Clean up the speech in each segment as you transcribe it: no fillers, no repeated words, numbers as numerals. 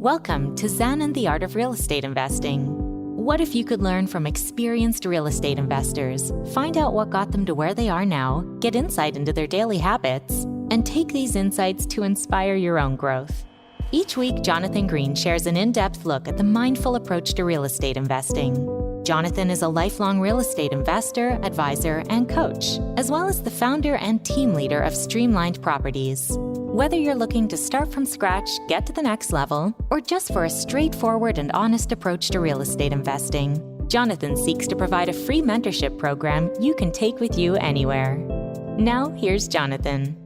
Welcome to Zen and the Art of Real Estate Investing. What if you could learn from experienced real estate investors, find out what got them to where they are now, get insight into their daily habits, and take these insights to inspire your own growth? Each week, Jonathan Green shares an in-depth look at the mindful approach to real estate investing. Jonathan is a lifelong real estate investor, advisor, and coach, as well as the founder and team leader of Streamlined Properties. Whether you're looking to start from scratch, get to the next level, or just for a straightforward and honest approach to real estate investing, Jonathan seeks to provide a free mentorship program you can take with you anywhere. Now, here's Jonathan.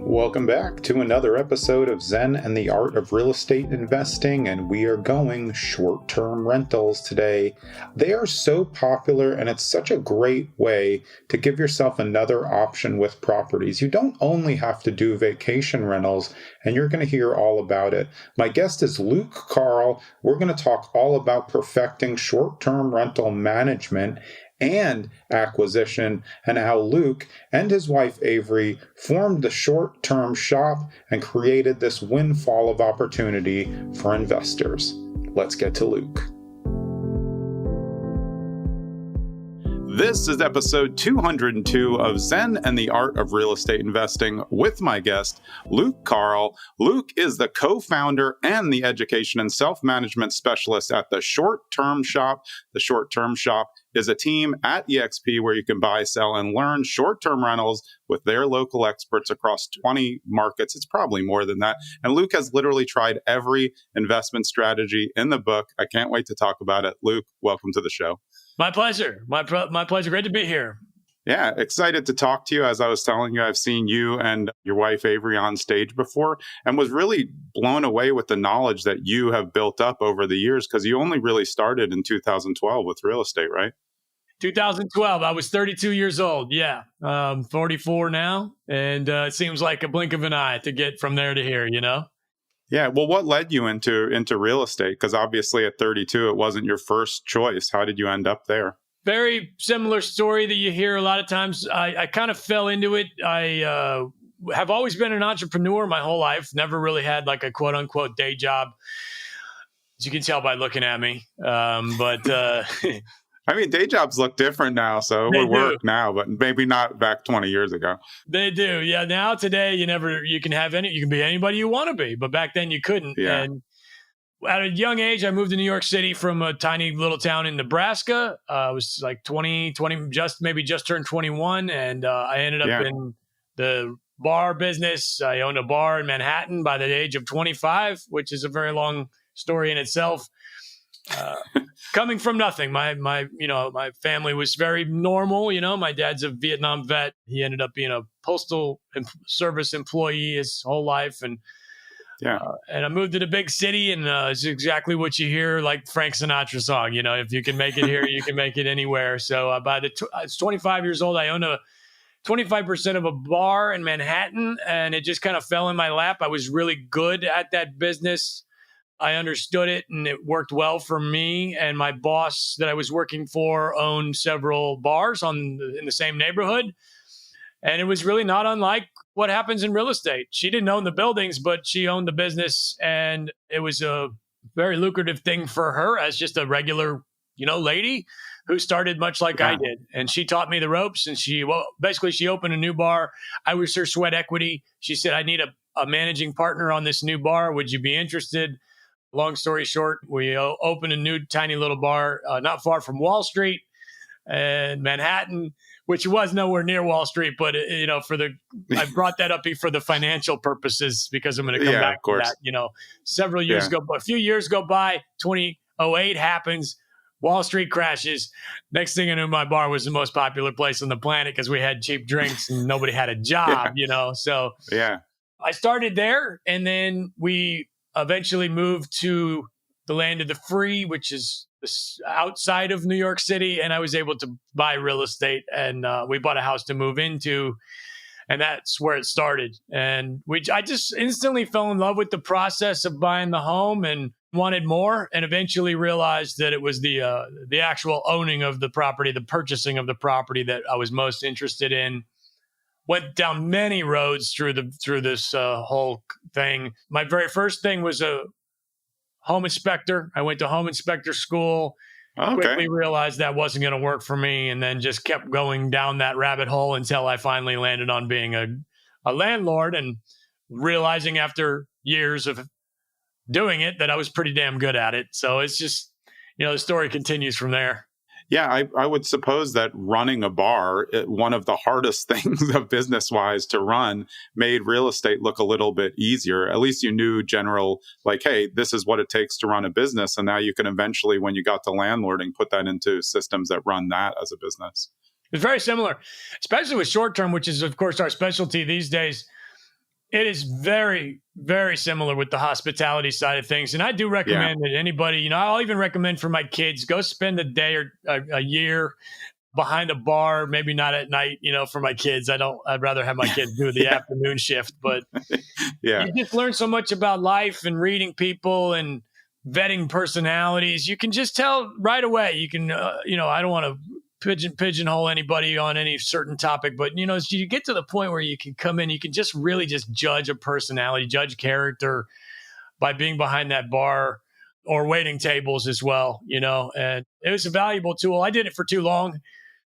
Welcome back to another episode of Zen and the Art of Real Estate Investing, and we are going short-term rentals today. They are so popular, and it's such a great way to give yourself another option with properties. You don't only have to do vacation rentals, and you're going to hear all about it. My guest is Luke Carl. We're going to talk all about perfecting short-term rental management and acquisition, and how Luke and his wife Avery formed the short-term shop and created this windfall of opportunity for investors. Let's get to Luke. This is episode 202 of Zen and the Art of Real Estate Investing with my guest, Luke Carl. Luke is the co-founder and the education and self-management specialist at the Short-Term Shop. The Short-Term Shop is a team at eXp where you can buy, sell, and learn short-term rentals with their local experts across 20 markets. It's probably more than that. And Luke has literally tried every investment strategy in the book. I can't wait to talk about it. Luke, welcome to the show. My pleasure. My pleasure. Great to be here. Yeah, excited to talk to you. As I was telling you, I've seen you and your wife Avery on stage before and was really blown away with the knowledge that you have built up over the years, because you only really started in 2012 with real estate, right? 2012. I was 32 years old. Yeah. 44 now. And it seems like a blink of an eye to get from there to here, you know? Yeah. Well, what led you into real estate? Because obviously at 32, it wasn't your first choice. How did you end up there? Very similar story that you hear a lot of times. I kind of fell into it. I have always been an entrepreneur my whole life. Never really had like a quote unquote day job, as you can tell by looking at me. I mean, day jobs look different now, so it would work now, but maybe not back 20 years ago. They do. Yeah. Now today, you can be anybody you want to be, but back then you couldn't. Yeah. And at a young age, I moved to New York City from a tiny little town in Nebraska. I was like 20, just turned 21. And I ended up in the bar business. I owned a bar in Manhattan by the age of 25, which is a very long story in itself. Coming from nothing, my family was very normal. You know, my dad's a Vietnam vet. He ended up being a postal service employee his whole life, and I moved to the big city, and it's exactly what you hear, like Frank Sinatra song. You know, if you can make it here, you can make it anywhere. So I was 25 years old. I owned a 25% of a bar in Manhattan, and it just kind of fell in my lap. I was really good at that business. I understood it, and it worked well for me. And my boss that I was working for owned several bars in the same neighborhood. And it was really not unlike what happens in real estate. She didn't own the buildings, but she owned the business. And it was a very lucrative thing for her as just a regular, lady who started much like I did. And she taught me the ropes. And she opened a new bar. I was her sweat equity. She said, I need a managing partner on this new bar. Would you be interested? Long story short, we opened a new tiny little bar not far from Wall Street in Manhattan, which was nowhere near Wall Street. But, I brought that up for the financial purposes because I'm going to come back to that. A few years go by, 2008 happens, Wall Street crashes. Next thing I knew, my bar was the most popular place on the planet because we had cheap drinks and nobody had a job, So I started there, and then we eventually moved to the land of the free, which is outside of New York City. And I was able to buy real estate, and we bought a house to move into. And that's where it started. And I just instantly fell in love with the process of buying the home and wanted more, and eventually realized that it was the actual owning of the property, the purchasing of the property that I was most interested in. went down many roads through this whole thing. My very first thing was a home inspector. I went to home inspector school. Quickly realized that wasn't going to work for me, and then just kept going down that rabbit hole until I finally landed on being a landlord, and realizing after years of doing it that I was pretty damn good at it. So it's just, the story continues from there. Yeah, I would suppose that running a bar, one of the hardest things of business-wise to run, made real estate look a little bit easier. At least you knew general, like, hey, this is what it takes to run a business. And now you can eventually, when you got to landlording, put that into systems that run that as a business. It's very similar, especially with short-term, which is, of course, our specialty these days. It is very, very similar with the hospitality side of things. And I do recommend that anybody, I'll even recommend for my kids, go spend a day or a year behind a bar, maybe not at night, for my kids. I'd rather have my kids do the afternoon shift, but you just learn so much about life and reading people and vetting personalities. You can just tell right away. You can, I don't want to pigeonhole anybody on any certain topic, but as you get to the point where you can come in, you can just really just judge a personality, judge character by being behind that bar or waiting tables as well, and it was a valuable tool. I did it for too long.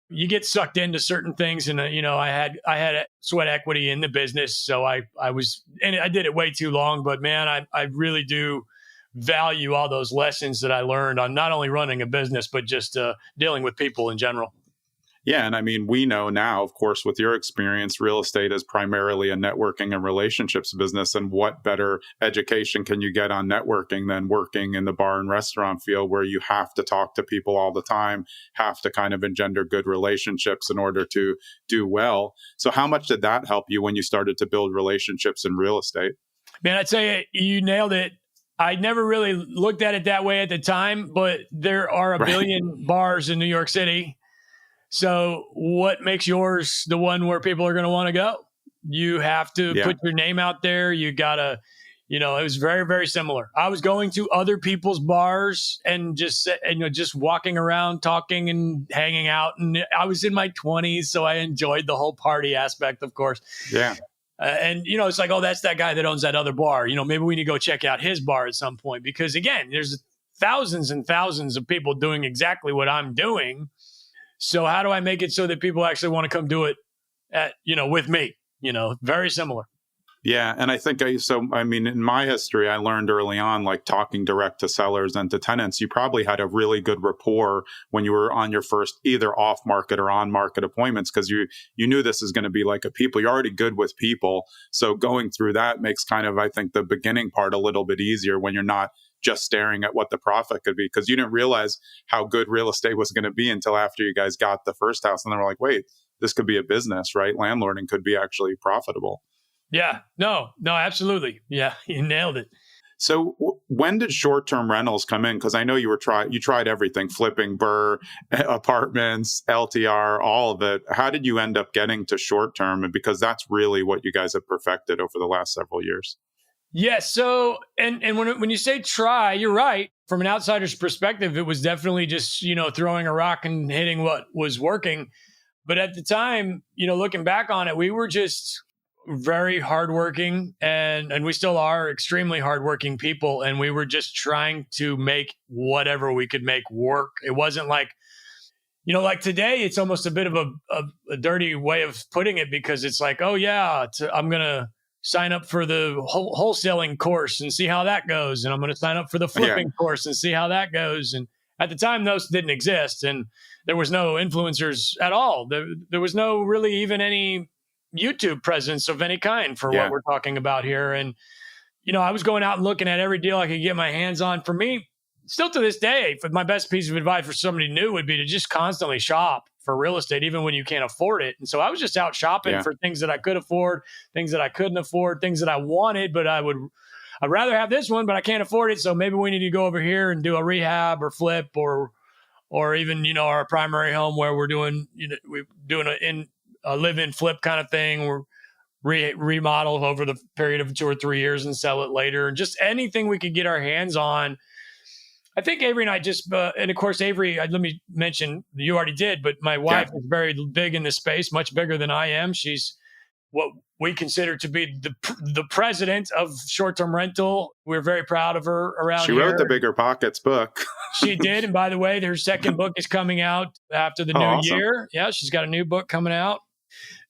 You get sucked into certain things, and I had sweat equity in the business, so I did it way too long. But man, I really do value all those lessons that I learned on not only running a business, but just dealing with people in general. Yeah. And I mean, we know now, of course, with your experience, real estate is primarily a networking and relationships business. And what better education can you get on networking than working in the bar and restaurant field, where you have to talk to people all the time, have to kind of engender good relationships in order to do well. So how much did that help you when you started to build relationships in real estate? Man, I'd say you nailed it. I never really looked at it that way at the time, but there are a billion bars in New York City. So what makes yours the one where people are going to want to go? You have to put your name out there. You got to, it was very, very similar. I was going to other people's bars and just walking around, talking and hanging out. And I was in my 20s, so I enjoyed the whole party aspect, of course. Yeah. And, it's like, oh, that's that guy that owns that other bar. Maybe we need to go check out his bar at some point, because, again, there's thousands and thousands of people doing exactly what I'm doing. So how do I make it so that people actually want to come do it with me? Very similar. Yeah. And I think in my history, I learned early on, like talking direct to sellers and to tenants, you probably had a really good rapport when you were on your first either off market or on market appointments, because you knew this is going to be like a people. You're already good with people. So going through that makes kind of, I think, the beginning part a little bit easier when you're not just staring at what the profit could be, because you didn't realize how good real estate was going to be until after you guys got the first house. And then we're like, wait, this could be a business, right? Landlording could be actually profitable. Yeah, no, absolutely. Yeah, you nailed it. So when did short-term rentals come in? Because I know you tried everything, flipping, BRRRR, apartments, LTR, all of it. How did you end up getting to short-term? And because that's really what you guys have perfected over the last several years. Yeah. So, and when you say try, you're right. From an outsider's perspective, it was definitely just, throwing a rock and hitting what was working. But at the time, looking back on it, we were just very hardworking, and we still are extremely hardworking people. And we were just trying to make whatever we could make work. It wasn't like, like today, it's almost a bit of a dirty way of putting it, because it's like, oh yeah, I'm going to sign up for the wholesaling course and see how that goes. And I'm going to sign up for the flipping course and see how that goes. And at the time, those didn't exist. And there was no influencers at all. There was no really even any YouTube presence of any kind for what we're talking about here. And, I was going out and looking at every deal I could get my hands on. For me, still to this day, my best piece of advice for somebody new would be to just constantly shop for real estate, even when you can't afford it. And so I was just out shopping for things that I could afford, things that I couldn't afford, things that I wanted, but I'd rather have this one, but I can't afford it. So maybe we need to go over here and do a rehab or flip or even, our primary home where we're doing, we're doing a live-in flip kind of thing. We're remodel over the period of 2 or 3 years and sell it later. And just anything we could get our hands on. I think Avery and I just, and of course, Avery, let me mention, you already did, but my wife is very big in this space, much bigger than I am. She's what we consider to be the president of short-term rental. We're very proud of her around here. She wrote the Bigger Pockets book. She did. And by the way, her second book is coming out after the new year. Yeah, she's got a new book coming out.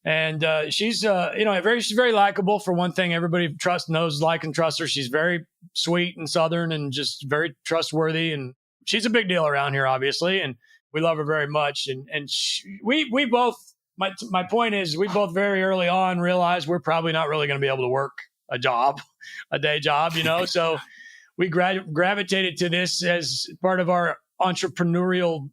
And she's, she's very likable. For one thing, everybody knows, like, and trusts her. She's very sweet and Southern and just very trustworthy. And she's a big deal around here, obviously. And we love her very much. And we both, my point is, we both very early on realized we're probably not really going to be able to work a day job, So we gravitated to this as part of our entrepreneurial,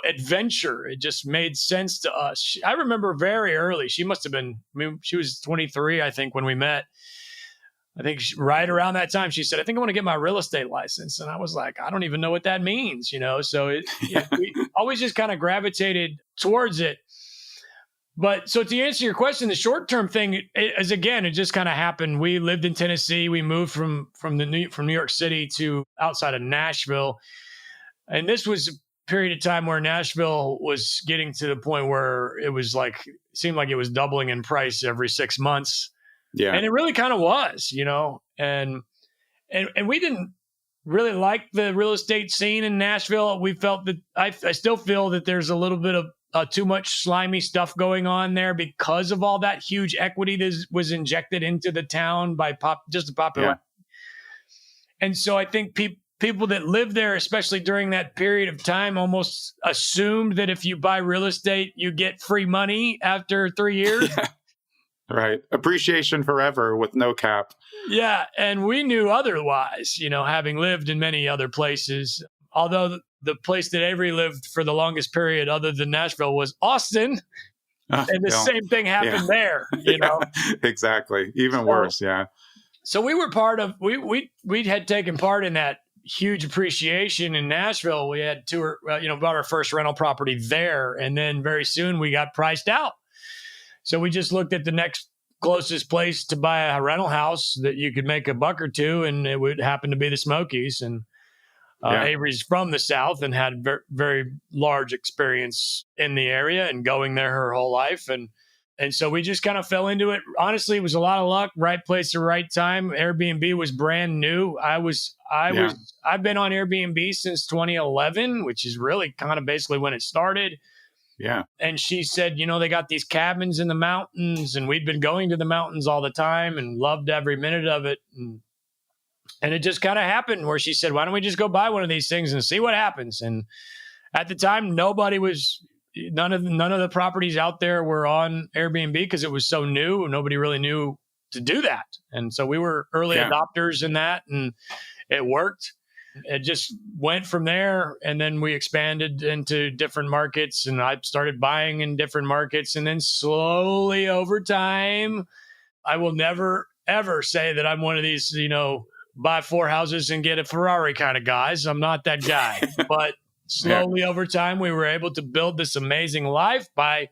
adventure. It just made sense to us. I remember very early, she must have been, she was 23, I think, when we met. I think right around that time, she said, I think I want to get my real estate license. And I was like, I don't even know what that means, So we always just kind of gravitated towards it. But so to answer your question, the short-term thing is, again, it just kind of happened. We lived in Tennessee. We moved from New York City to outside of Nashville. And this was a period of time where Nashville was getting to the point where it was seemed like it was doubling in price every 6 months. Yeah. And it really kind of was, and we didn't really like the real estate scene in Nashville. We felt that I still feel that there's a little bit of too much slimy stuff going on there because of all that huge equity that was injected into the town by the popular. Yeah. And so I think people that live there, especially during that period of time, almost assumed that if you buy real estate, you get free money after 3 years. Right. Appreciation forever with no cap. Yeah. And we knew otherwise, having lived in many other places. Although the place that Avery lived for the longest period other than Nashville was Austin. And the same thing happened there, Exactly. Even worse. Yeah. So we were part of, we had taken part in that huge appreciation in Nashville. We had bought our first rental property there. And then very soon we got priced out. So we just looked at the next closest place to buy a rental house that you could make a buck or two, and it would happen to be the Smokies. And Avery's from the South and had very, very large experience in the area and going there her whole life. And so we just kind of fell into it. Honestly, it was a lot of luck, right place at the right time. Airbnb was brand new. I've been on Airbnb since 2011, which is really kind of basically when it started. Yeah. And she said, they got these cabins in the mountains, and we'd been going to the mountains all the time and loved every minute of it. And it just kind of happened where she said, why don't we just go buy one of these things and see what happens? And at the time, none of the properties out there were on Airbnb because it was so new. Nobody really knew to do that. And so we were early adopters in that, and it worked. It just went from there, and then we expanded into different markets, and I started buying in different markets. And then slowly over time, I will never, ever say that I'm one of these, buy 4 houses and get a Ferrari kind of guys. I'm not that guy. But slowly over time, we were able to build this amazing life by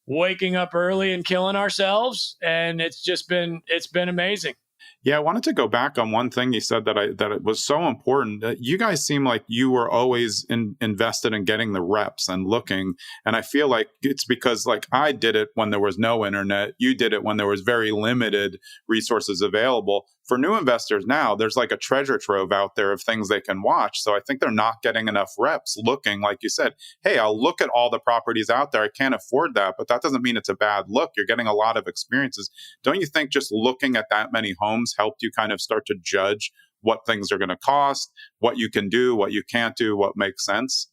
waking up early and killing ourselves. And it's been amazing. Yeah, I wanted to go back on one thing you said that it was so important. You guys seem like you were always invested in getting the reps and looking. And I feel like it's because I did it when there was no internet. You did it when there was very limited resources available. For new investors now, there's a treasure trove out there of things they can watch. So I think they're not getting enough reps looking, like you said, hey, I'll look at all the properties out there. I can't afford that, but that doesn't mean it's a bad look. You're getting a lot of experiences. Don't you think just looking at that many homes helped you kind of start to judge what things are going to cost, what you can do, what you can't do, what makes sense?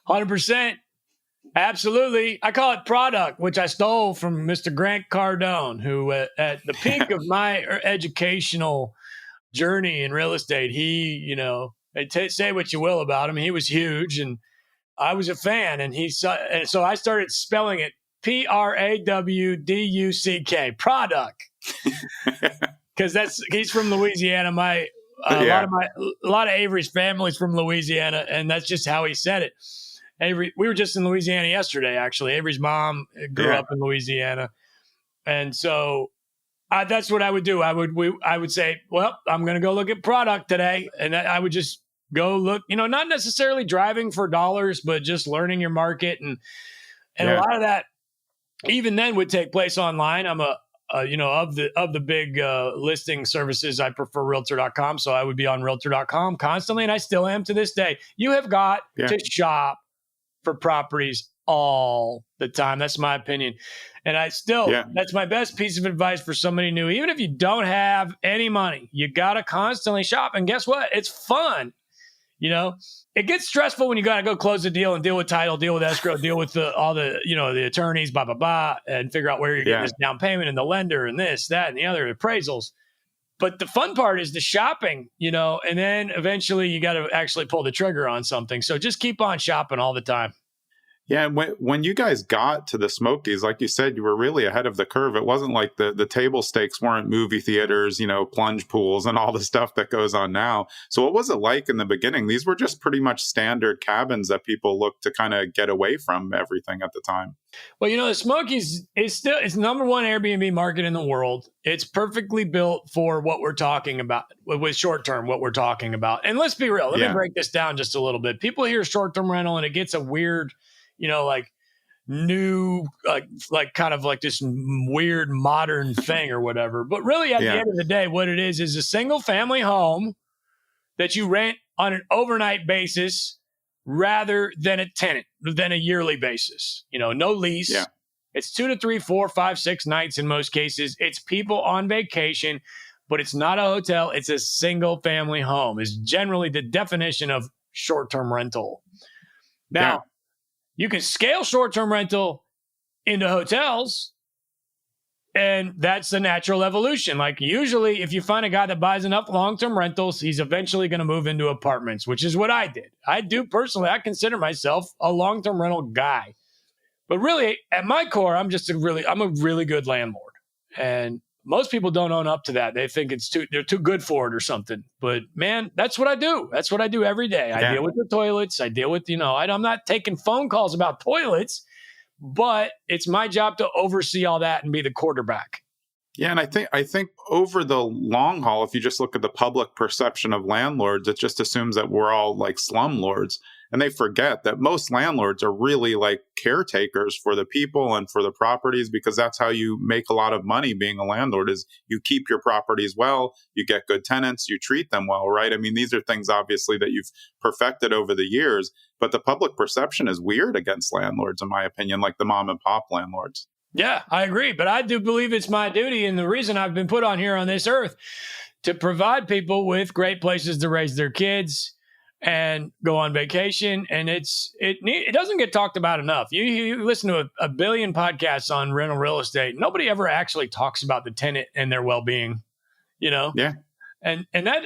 100%. Absolutely. I call it product, which I stole from Mr. Grant Cardone, who at the peak of my educational journey in real estate, he, say what you will about him. He was huge, and I was a fan, and so I started spelling it Prawduck, product. Because he's from Louisiana. A lot of Avery's family's from Louisiana, and that's just how he said it. Avery, we were just in Louisiana yesterday, actually. Avery's mom grew up in Louisiana. And so that's what I would do. I would say, well, I'm going to go look at product today. And I would just go look, not necessarily driving for dollars, but just learning your market. And a lot of that, even then, would take place online. I'm a of the big listing services, I prefer realtor.com. So I would be on realtor.com constantly. And I still am to this day. You have got to shop for properties all the time. That's my opinion. And that's my best piece of advice for somebody new. Even if you don't have any money, you got to constantly shop. And guess what? It's fun. It gets stressful when you got to go close the deal and deal with title, deal with escrow, deal with all the attorneys, blah, blah, blah, and figure out where you're getting this down payment and the lender and this, that, and the other appraisals. But the fun part is the shopping, and then eventually you got to actually pull the trigger on something. So just keep on shopping all the time. Yeah, when you guys got to the Smokies, like you said, you were really ahead of the curve. It wasn't like the table stakes weren't movie theaters, plunge pools and all the stuff that goes on now. So what was it like in the beginning? These were just pretty much standard cabins that people looked to kind of get away from everything at the time. Well, the Smokies it's the number one Airbnb market in the world. It's perfectly built for what we're talking about with short term, what we're talking about. And let's be real. Let me break this down just a little bit. People hear short term rental and it gets a weird, like new, like kind of like this weird modern thing or whatever. But really at the end of the day, what it is a single family home that you rent on an overnight basis rather than a yearly basis, no lease. Yeah. It's 2 to 3, 4, 5, 6 nights in most cases. It's people on vacation, but it's not a hotel. It's a single family home is generally the definition of short-term rental. Now, you can scale short-term rental into hotels, and that's the natural evolution. Like usually, if you find a guy that buys enough long-term rentals, he's eventually going to move into apartments, which is what I did. I do personally. I consider myself a long-term rental guy, but really, at my core, I'm a really good landlord, and most people don't own up to that. They think they're too good for it or something. But man, that's what I do. That's what I do every day. I deal with the toilets. I deal with, I'm not taking phone calls about toilets, but it's my job to oversee all that and be the quarterback. Yeah, and I think over the long haul, if you just look at the public perception of landlords, it just assumes that we're all like slumlords. And they forget that most landlords are really like caretakers for the people and for the properties, because that's how you make a lot of money being a landlord is you keep your properties well, you get good tenants, you treat them well, right? I mean, these are things obviously that you've perfected over the years, but the public perception is weird against landlords, in my opinion, like the mom and pop landlords. Yeah, I agree. But I do believe it's my duty and the reason I've been put on here on this earth to provide people with great places to raise their kids and go on vacation. And it doesn't get talked about enough. You listen to a billion podcasts on rental real estate. Nobody ever actually talks about the tenant and their well-being, Yeah. And that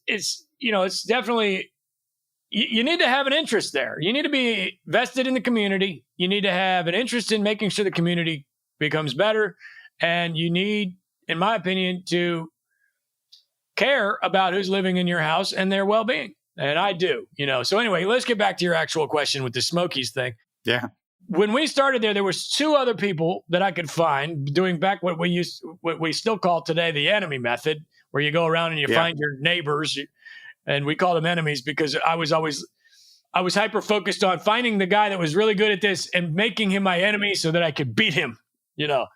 it's definitely, you need to have an interest there. You need to be vested in the community. You need to have an interest in making sure the community becomes better. And you need, in my opinion, to care about who's living in your house and their well-being. And I do, So anyway, let's get back to your actual question with the Smokies thing. Yeah. When we started there was 2 other people that I could find doing back what we still call today the enemy method, where you go around and you find your neighbors, and we call them enemies because I was hyper focused on finding the guy that was really good at this and making him my enemy so that I could beat him. Yeah.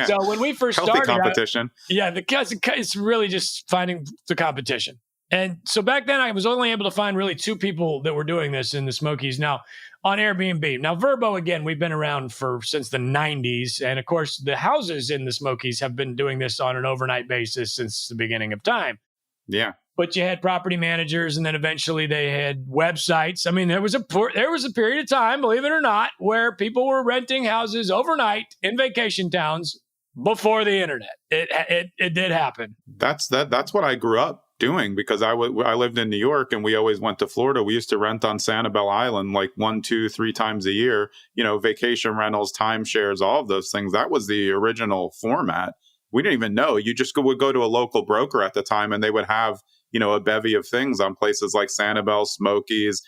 So when we first started, competition. It's really just finding the competition. And so back then I was only able to find really 2 people that were doing this in the Smokies. Now on Airbnb. Now Vrbo, again, we've been around since the 90s. And of course the houses in the Smokies have been doing this on an overnight basis since the beginning of time. Yeah. But you had property managers, and then eventually they had websites. I mean, there was a period of time, believe it or not, where people were renting houses overnight in vacation towns before the internet. It did happen. That's what I grew up doing, because I lived in New York and we always went to Florida. We used to rent on Sanibel Island like 1, 2, 3 times a year. Vacation rentals, timeshares, all of those things. That was the original format. We didn't even know. You just would go to a local broker at the time, and they would have a bevy of things on places like Sanibel, Smokies,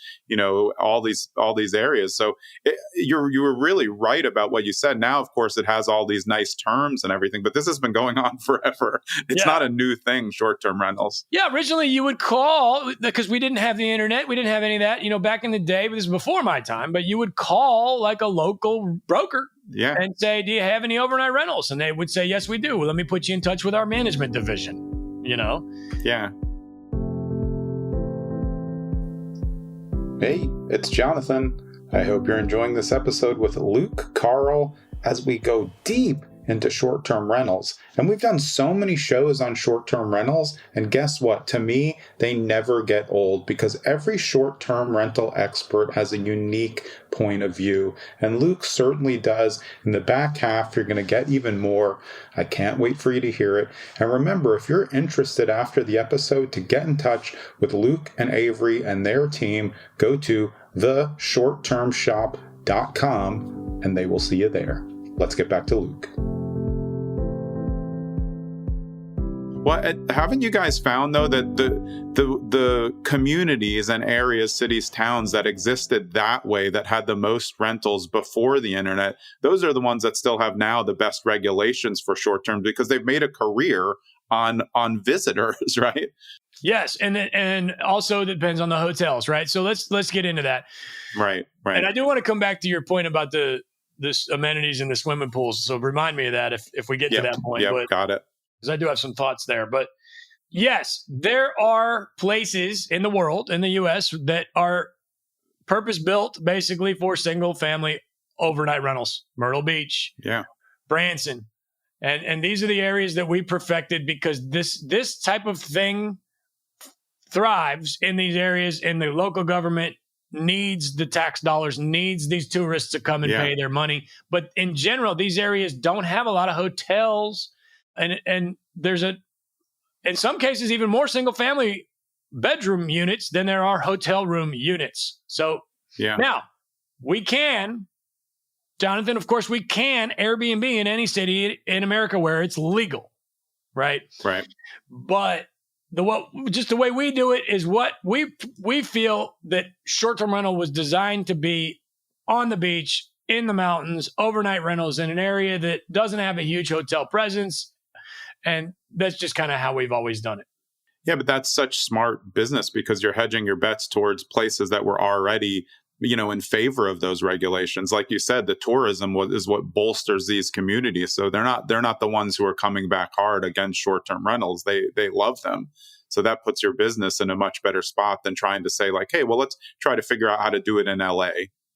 all these areas. So you were really right about what you said. Now, of course, it has all these nice terms and everything, but this has been going on forever. It's not a new thing, short-term rentals. Yeah, originally you would call, because we didn't have the internet. We didn't have any of that, back in the day, but this is before my time, but you would call like a local broker Yeah. and say, do you have any overnight rentals? And they would say, yes, we do. Well, let me put you in touch with our management division, Yeah. Hey, it's Jonathan. I hope you're enjoying this episode with Luke, Carl, as we go deep into short-term rentals. And we've done so many shows on short-term rentals, and guess what? To me, they never get old because every short-term rental expert has a unique point of view. And Luke certainly does. In the back half, you're going to get even more. I can't wait for you to hear it. And remember, if you're interested after the episode to get in touch with Luke and Avery and their team, go to theshorttermshop.com and they will see you there. Let's get back to Luke. Well, haven't you guys found, though, that the communities and areas, cities, towns that existed that way, that had the most rentals before the internet, those are the ones that still have now the best regulations for short term because they've made a career on visitors, right? Yes, and also it depends on the hotels, right? So let's get into that. Right. And I do want to come back to your point about this amenities in the swimming pools. So remind me of that if we get to that point. Yeah, got it. Because I do have some thoughts there. But yes, there are places in the world, in the U.S., that are purpose-built basically for single-family overnight rentals. Myrtle Beach, Branson. And these are the areas that we perfected because this type of thing thrives in these areas, and the local government needs the tax dollars, needs these tourists to come and pay their money. But in general, these areas don't have a lot of hotels. And there's in some cases, even more single family bedroom units than there are hotel room units. So now we can, Jonathan, of course, we can Airbnb in any city in America where it's legal, right? Right. But the way we do it is what we feel that short-term rental was designed to be on the beach, in the mountains, overnight rentals in an area that doesn't have a huge hotel presence. And that's just kind of how we've always done it. Yeah, but that's such smart business because you're hedging your bets towards places that were already, in favor of those regulations. Like you said, the tourism is what bolsters these communities. So they're not the ones who are coming back hard against short-term rentals. They love them. So that puts your business in a much better spot than trying to say like, hey, well, let's try to figure out how to do it in LA.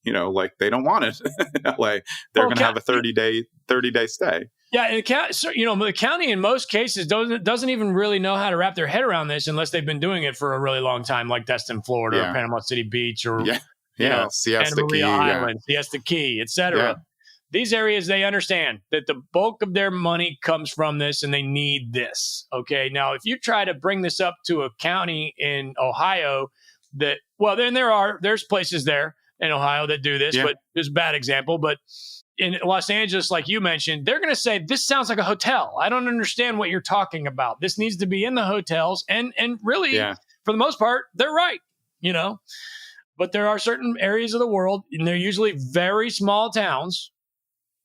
Like they don't want it in LA. They're going to have a 30-day stay. Yeah, and the county in most cases doesn't even really know how to wrap their head around this unless they've been doing it for a really long time, like Destin, Florida, or Panama City Beach, or Siesta Key, Island, Siesta Key, etc. Yeah. These areas, they understand that the bulk of their money comes from this, and they need this. Okay, now if you try to bring this up to a county in Ohio, then there's places there in Ohio that do this, but there's a bad example, but in Los Angeles, like you mentioned, they're going to say, this sounds like a hotel. I don't understand what you're talking about. This needs to be in the hotels. And really, for the most part, they're right, But there are certain areas of the world, and they're usually very small towns,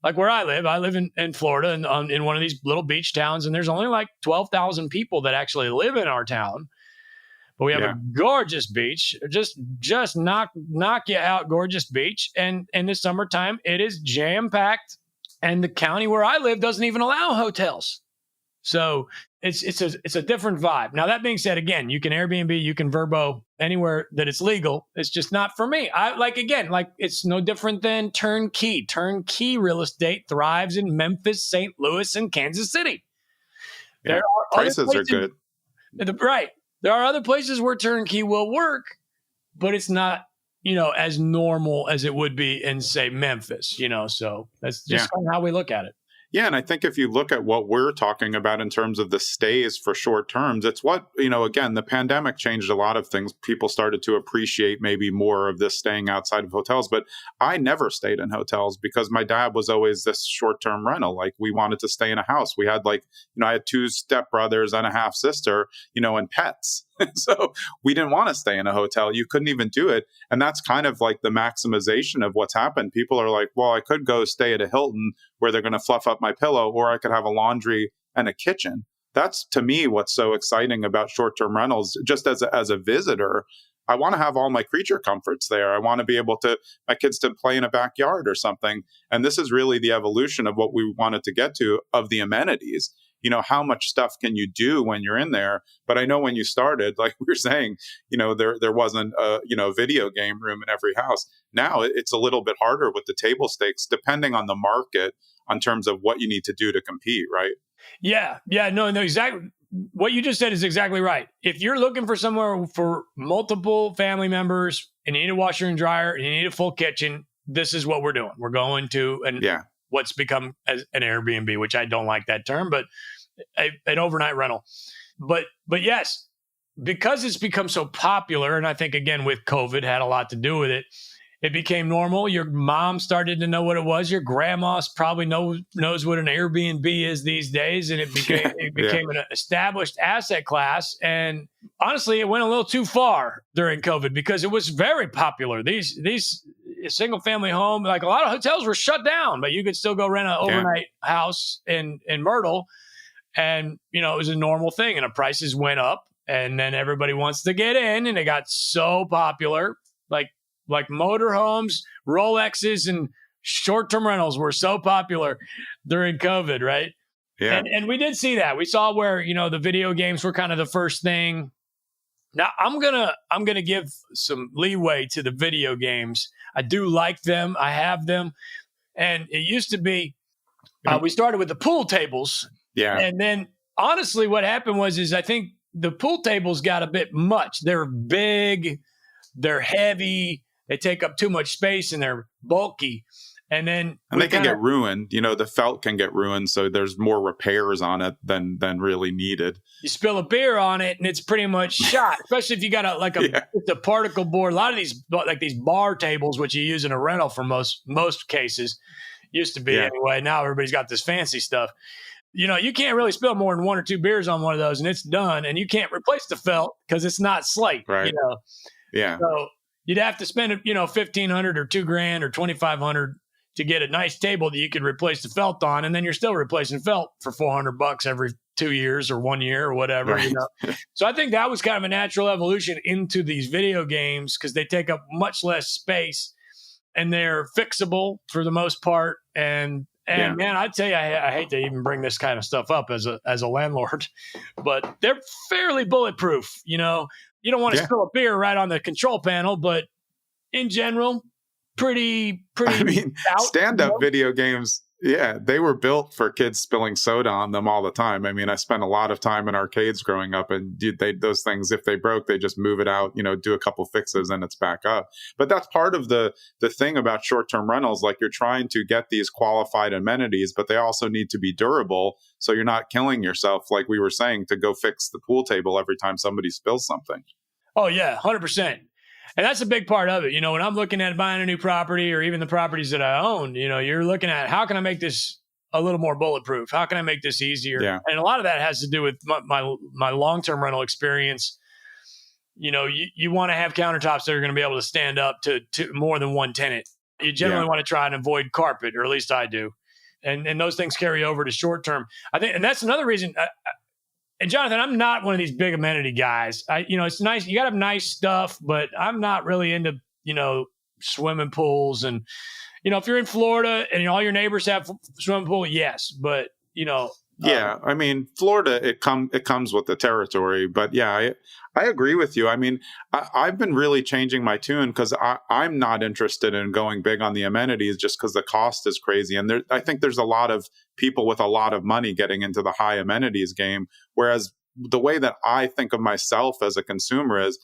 like where I live. I live in Florida, and in one of these little beach towns, and there's only like 12,000 people that actually live in our town. But we have a gorgeous beach, just knock you out, gorgeous beach. And in the summertime, it is jam-packed. And the county where I live doesn't even allow hotels. So it's a different vibe. Now, that being said, again, you can Airbnb, you can Vrbo anywhere that it's legal. It's just not for me. It's no different than turnkey. Turnkey real estate thrives in Memphis, St. Louis, and Kansas City. Yeah. Prices are good. Right. There are other places where turnkey will work, but it's not, as normal as it would be in, say, Memphis, so that's just kind of how we look at it. Yeah. And I think if you look at what we're talking about in terms of the stays for short terms, it's what, again, the pandemic changed a lot of things. People started to appreciate maybe more of this staying outside of hotels. But I never stayed in hotels because my dad was always this short-term rental. Like we wanted to stay in a house. We had I had 2 stepbrothers and a half sister, and pets. So we didn't want to stay in a hotel. You couldn't even do it. And that's kind of like the maximization of what's happened. People are like, well, I could go stay at a Hilton where they're going to fluff up my pillow, or I could have a laundry and a kitchen. That's, to me, what's so exciting about short-term rentals. Just as a visitor, I want to have all my creature comforts there. I want to be able to, my kids to play in a backyard or something. And this is really the evolution of what we wanted to get to of the amenities. How much stuff can you do when you're in there? But I know when you started, like we were saying, there wasn't a, video game room in every house. Now it's a little bit harder with the table stakes, depending on the market in terms of what you need to do to compete, right? Yeah. No, exactly. What you just said is exactly right. If you're looking for somewhere for multiple family members and you need a washer and dryer and you need a full kitchen, this is what we're doing. We're going to what's become an Airbnb, which I don't like that term, but an overnight rental. But yes, because it's become so popular, and I think, again, with COVID had a lot to do with it, it became normal. Your mom started to know what it was. Your grandma probably knows what an Airbnb is these days. And it became an established asset class. And honestly, it went a little too far during COVID because it was very popular. These single family home, like a lot of hotels were shut down, but you could still go rent an overnight house in Myrtle. And, it was a normal thing. And the prices went up. And then everybody wants to get in. And it got so popular, like motorhomes, Rolexes, and short-term rentals were so popular during COVID, right? Yeah. And we did see that. We saw where, the video games were kind of the first thing. Now I'm gonna give some leeway to the video games. I do like them. I have them. And it used to be, we started with the pool tables. Yeah. And then honestly, what happened is I think the pool tables got a bit much. They're big, they're heavy, they take up too much space, and they're bulky. And they can get ruined. The felt can get ruined, so there's more repairs on it than really needed. You spill a beer on it, and it's pretty much shot. Especially if you got a particle board. A lot of these, like these bar tables, which you use in a rental for most cases, used to be anyway. Now everybody's got this fancy stuff. You can't really spill more than 1 or 2 beers on one of those, and it's done. And you can't replace the felt because it's not slate. Right. Yeah. So you'd have to spend, $1,500 or $2,000 or $2,500 to get a nice table that you could replace the felt on, and then you're still replacing felt for $400 every 2 years or 1 year or whatever. Right. So I think that was kind of a natural evolution into these video games because they take up much less space and they're fixable for the most part. And man, I tell you, I hate to even bring this kind of stuff up as a landlord, but they're fairly bulletproof. You don't want to spill a beer right on the control panel, but in general, pretty. I mean, stand-up video games, they were built for kids spilling soda on them all the time. I mean, I spent a lot of time in arcades growing up, and those things, if they broke, they just move it out, do a couple fixes, and it's back up. But that's part of the thing about short-term rentals. Like, you're trying to get these qualified amenities, but they also need to be durable, so you're not killing yourself, like we were saying, to go fix the pool table every time somebody spills something. Oh, yeah, 100%. And that's a big part of it. When I'm looking at buying a new property or even the properties that I own, you're looking at how can I make this a little more bulletproof? How can I make this easier? Yeah. And a lot of that has to do with my long-term rental experience. You want to have countertops that are going to be able to stand up to more than one tenant. You generally want to try and avoid carpet, or at least I do. And those things carry over to short-term. I think, and that's another reason. And Jonathan, I'm not one of these big amenity guys. It's nice. You got to have nice stuff, but I'm not really into, swimming pools. And, if you're in Florida and all your neighbors have swimming pool, yes. But, I mean, Florida, it comes with the territory. But I agree with you. I mean, I've been really changing my tune because I'm not interested in going big on the amenities just because the cost is crazy. And I think there's a lot of people with a lot of money getting into the high amenities game. Whereas the way that I think of myself as a consumer is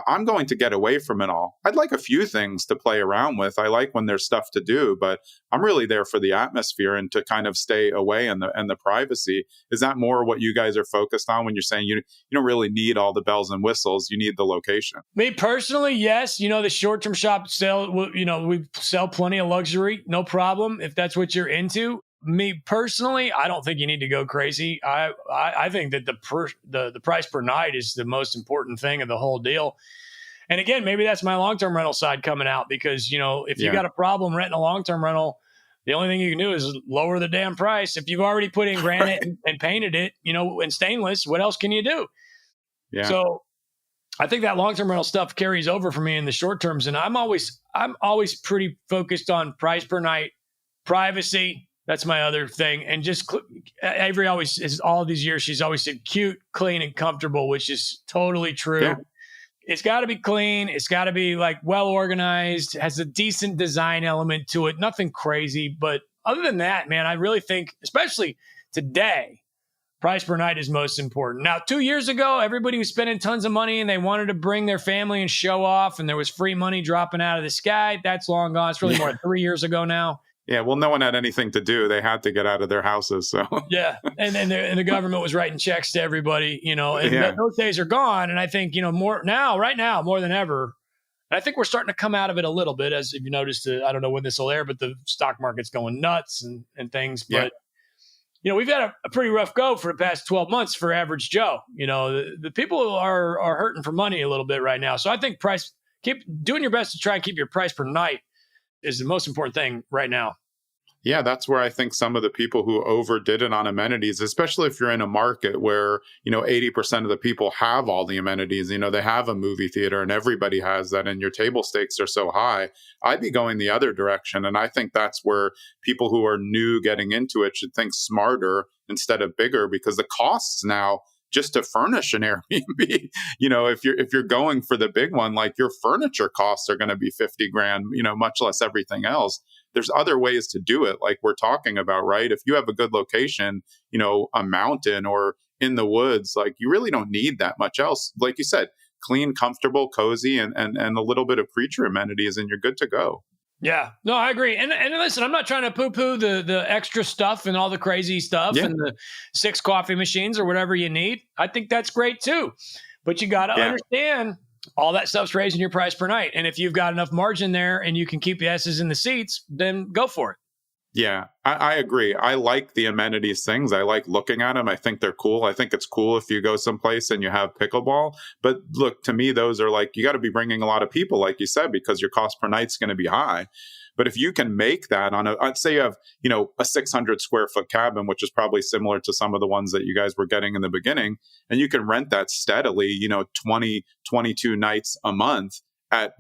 I'm going to get away from it all. I'd like a few things to play around with. I like when there's stuff to do, but I'm really there for the atmosphere and to kind of stay away and the privacy. Is that more what you guys are focused on when you're saying you don't really need all the bells and whistles? You need the location. Me personally, yes. The short-term shop sell, we sell plenty of luxury, no problem if that's what you're into. Me personally, I don't think you need to go crazy. I think that the price per night is the most important thing of the whole deal. And again, maybe that's my long-term rental side coming out because, if you got a problem renting a long-term rental, the only thing you can do is lower the damn price. If you've already put in granite and painted it, and stainless, what else can you do? Yeah. So I think that long-term rental stuff carries over for me in the short terms. And I'm always pretty focused on price per night, privacy. That's my other thing. And just Avery always is, all these years, she's always said cute, clean, and comfortable, which is totally true. Yeah. It's got to be clean. It's got to be like well organized, has a decent design element to it. Nothing crazy. But other than that, man, I really think, especially today, price per night is most important. Now, 2 years ago, everybody was spending tons of money and they wanted to bring their family and show off, and there was free money dropping out of the sky. That's long gone. It's really more than 3 years ago now. Yeah, well, no one had anything to do. They had to get out of their houses. So yeah, and the government was writing checks to everybody, and those days are gone. And I think right now more than ever. And I think we're starting to come out of it a little bit, as if you noticed. I don't know when this will air, but the stock market's going nuts and things. But we've had a pretty rough go for the past 12 months for average Joe. The people are hurting for money a little bit right now. So I think keep doing your best to try and keep your price per night is the most important thing right now. Yeah, that's where I think some of the people who overdid it on amenities, especially if you're in a market where, 80% of the people have all the amenities, they have a movie theater and everybody has that, and your table stakes are so high, I'd be going the other direction. And I think that's where people who are new getting into it should think smarter instead of bigger, because the costs now just to furnish an Airbnb, if you're going for the big one, like your furniture costs are going to be 50 grand, much less everything else. There's other ways to do it, like we're talking about, right? If you have a good location, a mountain or in the woods, like you really don't need that much else. Like you said, clean, comfortable, cozy, and a little bit of creature amenities, and you're good to go. Yeah, no, I agree. And listen, I'm not trying to poo-poo the extra stuff and all the crazy stuff and the 6 coffee machines or whatever you need. I think that's great too. But you got to understand all that stuff's raising your price per night. And if you've got enough margin there and you can keep the S's in the seats, then go for it. Yeah, I agree. I like the amenities things. I like looking at them. I think they're cool. I think it's cool if you go someplace and you have pickleball. But look, to me, those are like, you got to be bringing a lot of people, like you said, because your cost per night's going to be high. But if you can make that I'd say you have, a 600 square foot cabin, which is probably similar to some of the ones that you guys were getting in the beginning, and you can rent that steadily, 20, 22 nights a month at,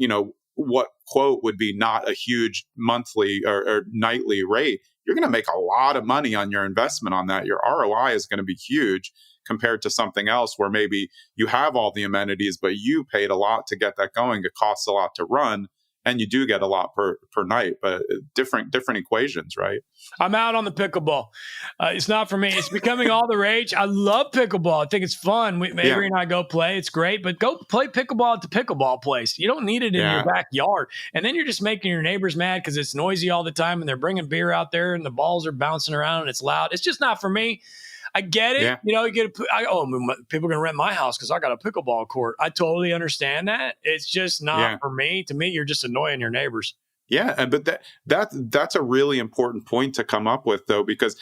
what quote would be not a huge monthly or nightly rate, you're going to make a lot of money on your investment on that. Your ROI is going to be huge compared to something else where maybe you have all the amenities, but you paid a lot to get that going. It costs a lot to run, and you do get a lot per night, but different equations, right? I'm out on the pickleball. It's not for me. It's becoming all the rage. I love pickleball. I think it's fun. Avery and I go play. It's great, but go play pickleball at the pickleball place. You don't need it in your backyard. And then you're just making your neighbors mad because it's noisy all the time and they're bringing beer out there and the balls are bouncing around and it's loud. It's just not for me. I get it. Yeah. You get people are going to rent my house because I got a pickleball court. I totally understand that. It's just not for me. To me, you're just annoying your neighbors. Yeah, but that's a really important point to come up with, though, because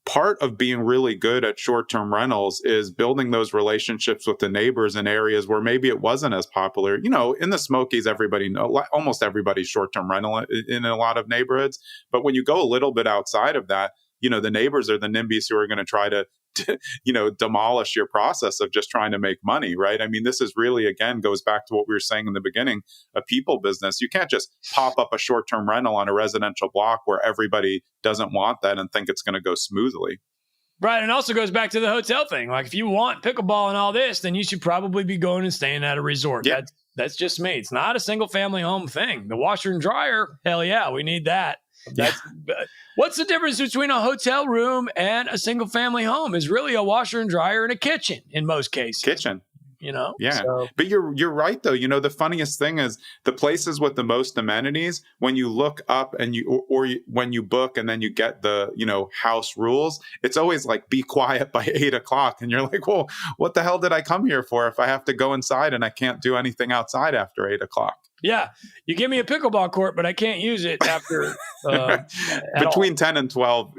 part of being really good at short-term rentals is building those relationships with the neighbors in areas where maybe it wasn't as popular. In the Smokies, almost everybody's short-term rental in a lot of neighborhoods. But when you go a little bit outside of that, the neighbors are the NIMBYs who are going to try to demolish your process of just trying to make money, right? I mean, this is really, again, goes back to what we were saying in the beginning, a people business. You can't just pop up a short-term rental on a residential block where everybody doesn't want that and think it's going to go smoothly. Right. And also goes back to the hotel thing. Like, if you want pickleball and all this, then you should probably be going and staying at a resort. Yeah. That's just me. It's not a single family home thing. The washer and dryer, hell yeah, we need that. What's the difference between a hotel room and a single family home? Is really a washer and dryer and a kitchen in most cases. Kitchen. But you're right, though. The funniest thing is the places with the most amenities, when you look up and when you book and then you get the house rules, it's always like, be quiet by 8:00, and you're like, well, what the hell did I come here for if I have to go inside and I can't do anything outside after 8:00? Yeah, you give me a pickleball court, but I can't use it after between 10 and 12.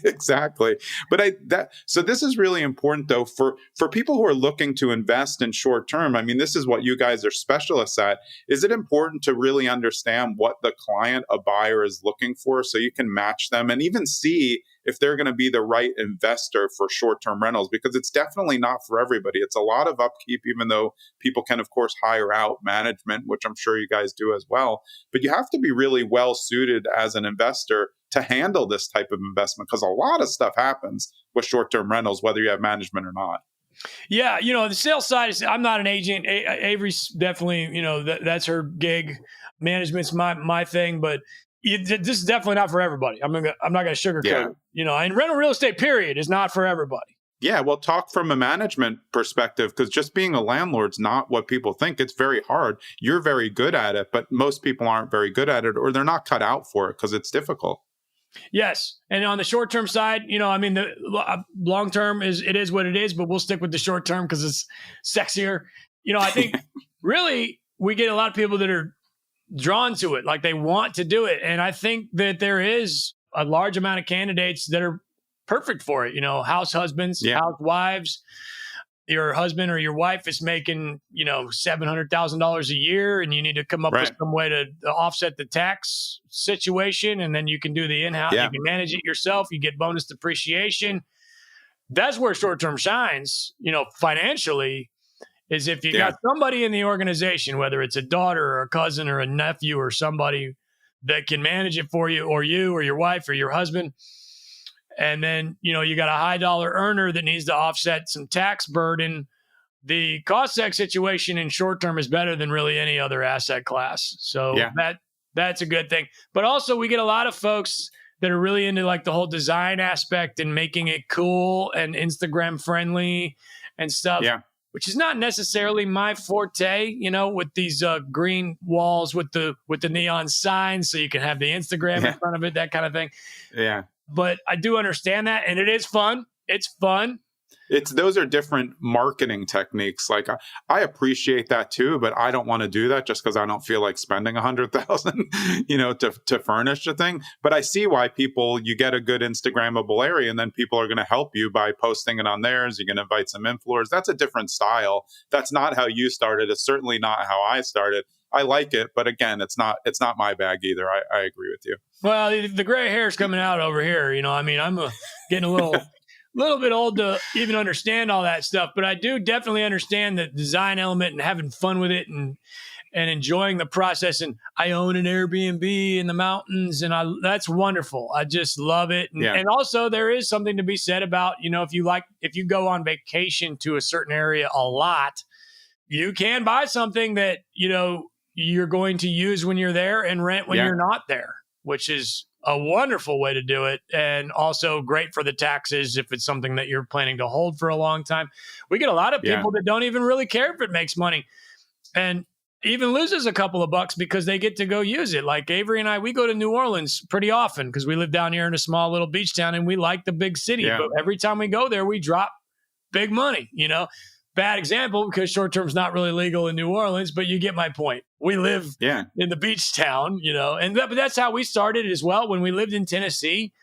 Exactly. But so this is really important, though, for people who are looking to invest in short term. I mean, this is what you guys are specialists at. Is it important to really understand what the client, a buyer, is looking for so you can match them and even see if they're going to be the right investor for short-term rentals, because it's definitely not for everybody. It's a lot of upkeep, even though people can, of course, hire out management, which I'm sure you guys do as well. But you have to be really well suited as an investor to handle this type of investment, because a lot of stuff happens with short-term rentals, whether you have management or not. Yeah, the sales side is, I'm not an agent. Avery's definitely, that's her gig. Management's my thing, but this is definitely not for everybody. I'm not going to sugarcoat it. And rental real estate, period, is not for everybody. Yeah, well, talk from a management perspective, because just being a landlord's not what people think. It's very hard. You're very good at it, but most people aren't very good at it, or they're not cut out for it because it's difficult. Yes. And on the short-term side, the long-term it is what it is, but we'll stick with the short-term because it's sexier. I think really we get a lot of people that are drawn to it, like they want to do it. And I think that there is a large amount of candidates that are perfect for it. House husbands, housewives. Your husband or your wife is making, $700,000 a year, and you need to come up with some way to offset the tax situation. And then you can do the in-house, you can manage it yourself. You get bonus depreciation. That's where short-term shines, financially, is if you got somebody in the organization, whether it's a daughter or a cousin or a nephew or somebody that can manage it for you or your wife or your husband. And then, you got a high dollar earner that needs to offset some tax burden. The cost seg situation in short term is better than really any other asset class. So that's a good thing. But also we get a lot of folks that are really into like the whole design aspect and making it cool and Instagram friendly and stuff. Yeah. Which is not necessarily my forte, with these green walls with the neon signs, so you can have the Instagram in front of it, that kind of thing. Yeah. But I do understand that, and it is fun. It's fun. Those are different marketing techniques. Like I appreciate that too, but I don't want to do that just because I don't feel like spending $100,000, to furnish the thing. But I see why you get a good Instagrammable area, and then people are going to help you by posting it on theirs. You're going to invite some influencers. That's a different style. That's not how you started. It's certainly not how I started. I like it, but again, it's not my bag either. I agree with you. Well, the gray hair's coming out over here. I'm getting a little bit old to even understand all that stuff, but I do definitely understand the design element and having fun with it and enjoying the process. And I own an Airbnb in the mountains, and that's wonderful. I just love it. And also there is something to be said about, if you go on vacation to a certain area a lot, you can buy something that, you're going to use when you're there and rent when you're not there, which is a wonderful way to do it, and also great for the taxes if it's something that you're planning to hold for a long time. We get a lot of people that don't even really care if it makes money and even loses a couple of bucks because they get to go use it. Like Avery and I, we go to New Orleans pretty often because we live down here in a small little beach town and we like the big city. Yeah. But every time we go there, we drop big money, Bad example because short-term is not really legal in New Orleans, but you get my point. We live in the beach town, but that's how we started as well. When we lived in Tennessee,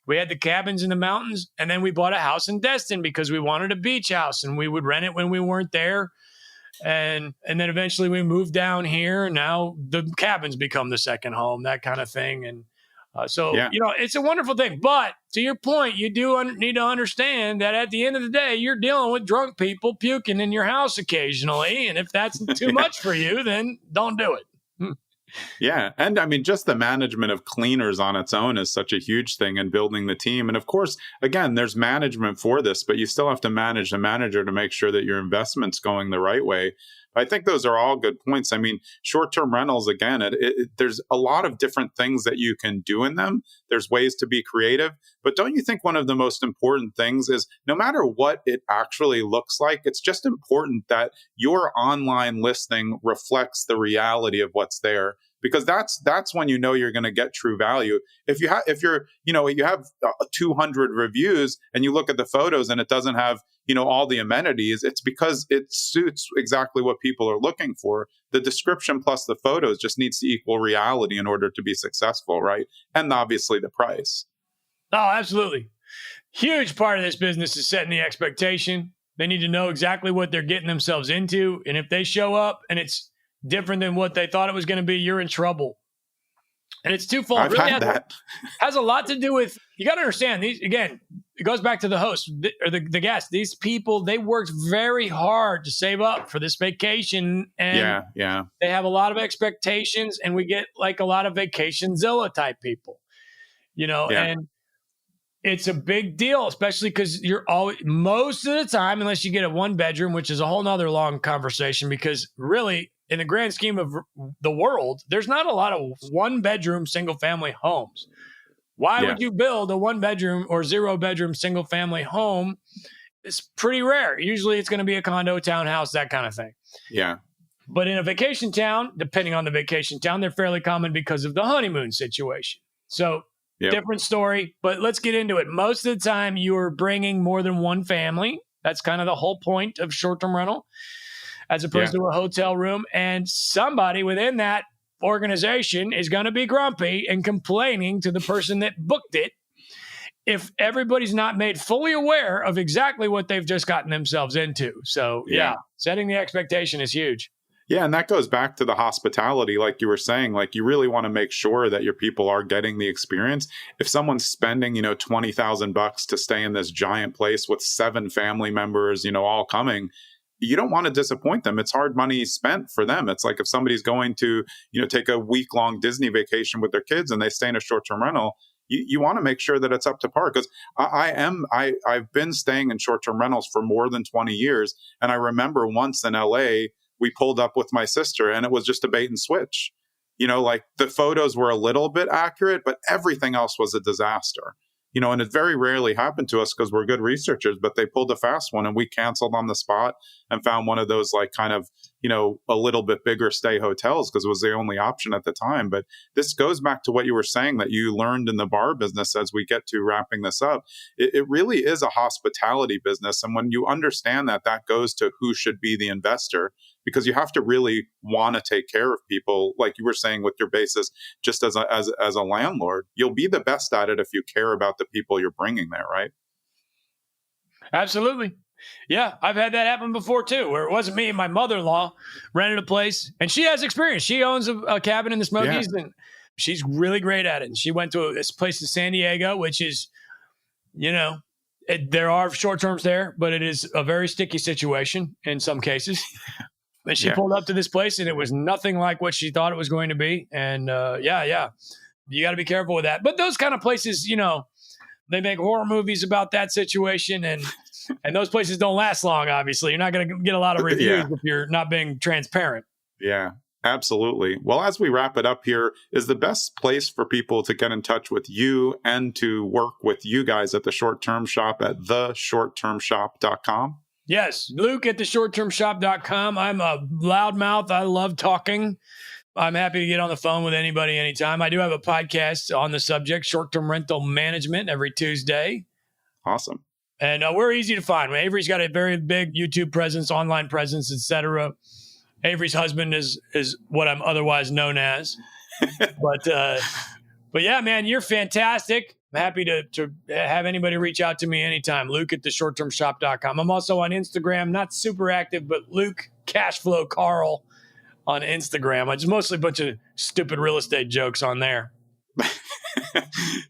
we had the cabins in the mountains, and then we bought a house in Destin because we wanted a beach house, and we would rent it when we weren't there. And then eventually we moved down here, and now the cabins become the second home, that kind of thing. And it's a wonderful thing. But to your point, you do need to understand that at the end of the day, you're dealing with drunk people puking in your house occasionally. And if that's too much for you, then don't do it. Yeah. And just the management of cleaners on its own is such a huge thing, and building the team. And of course, again, there's management for this, but you still have to manage the manager to make sure that your investment's going the right way. I think those are all good points. Short-term rentals, again, there's a lot of different things that you can do in them. There's ways to be creative. But don't you think one of the most important things is no matter what it actually looks like, it's just important that your online listing reflects the reality of what's there. Because that's when you're going to get true value. If you have 200 reviews and you look at the photos and it doesn't have all the amenities, it's because it suits exactly what people are looking for. The description plus the photos just needs to equal reality in order to be successful, right? And obviously the price. Oh, absolutely. Huge part of this business is setting the expectation. They need to know exactly what they're getting themselves into, and if they show up and it's different than what they thought it was going to be, you're in trouble. And it's twofold. I've had that. Has a lot to do with, you got to understand these, again, it goes back to the host or the guest. These people, they worked very hard to save up for this vacation. And they have a lot of expectations, and we get like a lot of Vacationzilla type people, and it's a big deal, especially because you're always, most of the time, unless you get a 1-bedroom, which is a whole nother long conversation, because really, in the grand scheme of the world, there's not a lot of 1-bedroom single-family homes. Why would you build a 1-bedroom or 0-bedroom single-family home? It's pretty rare. Usually it's going to be a condo, townhouse, that kind of thing. Yeah. But in a vacation town, depending on the vacation town, they're fairly common because of the honeymoon situation. So different story, but let's get into it. Most of the time, you're bringing more than one family. That's kind of the whole point of short-term rental, as opposed to a hotel room. And somebody within that organization is going to be grumpy and complaining to the person that booked it if everybody's not made fully aware of exactly what they've just gotten themselves into. So, setting the expectation is huge. Yeah, and that goes back to the hospitality, like you were saying. Like, you really want to make sure that your people are getting the experience. If someone's spending, $20,000 to stay in this giant place with 7 family members, all coming, you don't want to disappoint them. It's hard money spent for them. It's like if somebody's going to, take a week-long Disney vacation with their kids and they stay in a short-term rental, you want to make sure that it's up to par. Because I've been staying in short-term rentals for more than 20 years. And I remember once in LA, we pulled up with my sister and it was just a bait and switch. Like the photos were a little bit accurate, but everything else was a disaster. And it very rarely happened to us because we're good researchers, but they pulled a fast one and we canceled on the spot and found one of those like kind of, a little bit bigger stay hotels because it was the only option at the time. But this goes back to what you were saying that you learned in the bar business as we get to wrapping this up. It really is a hospitality business. And when you understand that, that goes to who should be the investor, because you have to really want to take care of people, like you were saying with your basis, just as a landlord. You'll be the best at it if you care about the people you're bringing there, right? Absolutely. Yeah, I've had that happen before too, where it wasn't me and my mother-in-law rented a place, and she has experience. She owns a cabin in the Smokies, and she's really great at it. And she went to this place in San Diego, which is, there are short terms there, but it is a very sticky situation in some cases. And she pulled up to this place, and it was nothing like what she thought it was going to be. And you got to be careful with that. But those kind of places, they make horror movies about that situation, and those places don't last long. Obviously, you're not going to get a lot of reviews if you're not being transparent. Yeah, absolutely. Well, as we wrap it up here, is the best place for people to get in touch with you and to work with you guys at the Short Term Shop at theshorttermshop.com? Yes, Luke at theshorttermshop.com. I'm a loudmouth. I love talking. I'm happy to get on the phone with anybody anytime. I do have a podcast on the subject, short-term rental management, every Tuesday. Awesome. And we're easy to find. Avery's got a very big YouTube presence, online presence, etc. Avery's husband is what I'm otherwise known as. But yeah, man, you're fantastic. I'm happy to have anybody reach out to me anytime. Luke at theshorttermshop.com. I'm also on Instagram, not super active, but Luke Cashflow Carl on Instagram. It's mostly a bunch of stupid real estate jokes on there.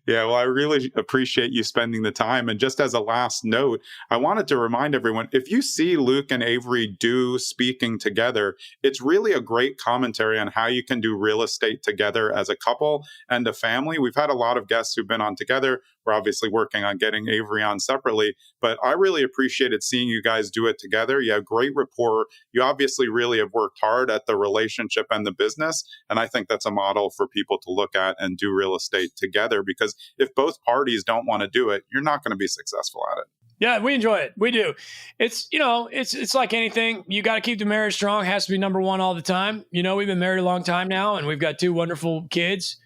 Yeah, well, I really appreciate you spending the time. And just as a last note, I wanted to remind everyone, if you see Luke and Avery speaking together, it's really a great commentary on how you can do real estate together as a couple and a family. We've had a lot of guests who've been on together. We're obviously working on getting Avery on separately, but I really appreciated seeing you guys do it together. You have great rapport. You obviously really have worked hard at the relationship and the business. And I think that's a model for people to look at and do real estate together, because if both parties don't want to do it, you're not going to be successful at it. Yeah, we enjoy it. We do. It's, it's like anything. You got to keep the marriage strong. It has to be number one all the time. We've been married a long time now, and we've got 2 wonderful kids.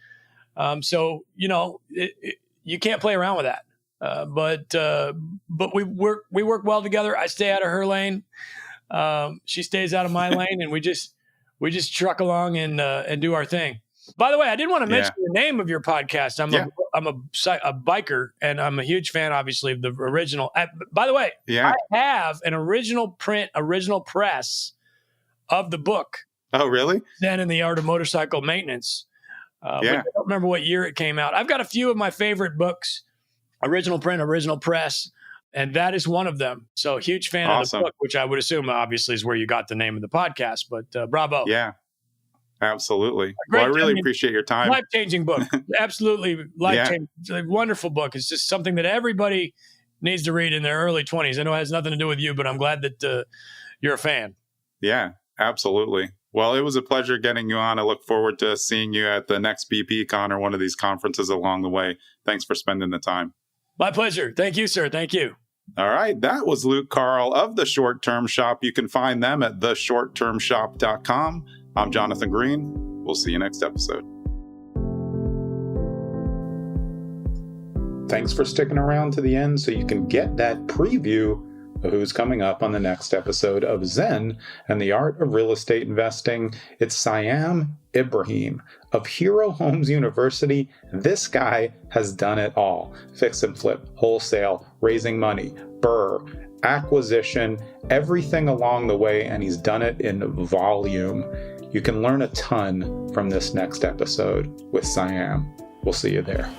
You can't play around with that. But we work well together. I stay out of her lane. She stays out of my lane, and we just truck along and do our thing. By the way, I did want to mention the name of your podcast. I'm a biker, and I'm a huge fan, obviously, of the original. By the way, I have an original press of the book. Oh, really? Zen and the Art of Motorcycle Maintenance. I don't remember what year it came out. I've got a few of my favorite books, original print, original press, and that is one of them. So huge fan of the book, which I would assume obviously is where you got the name of the podcast, but bravo. Yeah, absolutely. Well, I really appreciate your time. Life-changing book. Absolutely life-changing. It's a wonderful book. It's just something that everybody needs to read in their early 20s. I know it has nothing to do with you, but I'm glad that you're a fan. Yeah, absolutely. Well, it was a pleasure getting you on. I look forward to seeing you at the next BPCon or one of these conferences along the way. Thanks for spending the time. My pleasure. Thank you, sir. Thank you. All right. That was Luke Carl of The Short Term Shop. You can find them at theshorttermshop.com. I'm Jonathan Green. We'll see you next episode. Thanks for sticking around to the end so you can get that preview of who's coming up on the next episode of Zen and the Art of Real Estate Investing. It's Siam Ibrahim of Hero Homes University. This guy has done it all. Fix and flip, wholesale, raising money, BRRRR, acquisition, everything along the way, and he's done it in volume. You can learn a ton from this next episode with Siam. We'll see you there.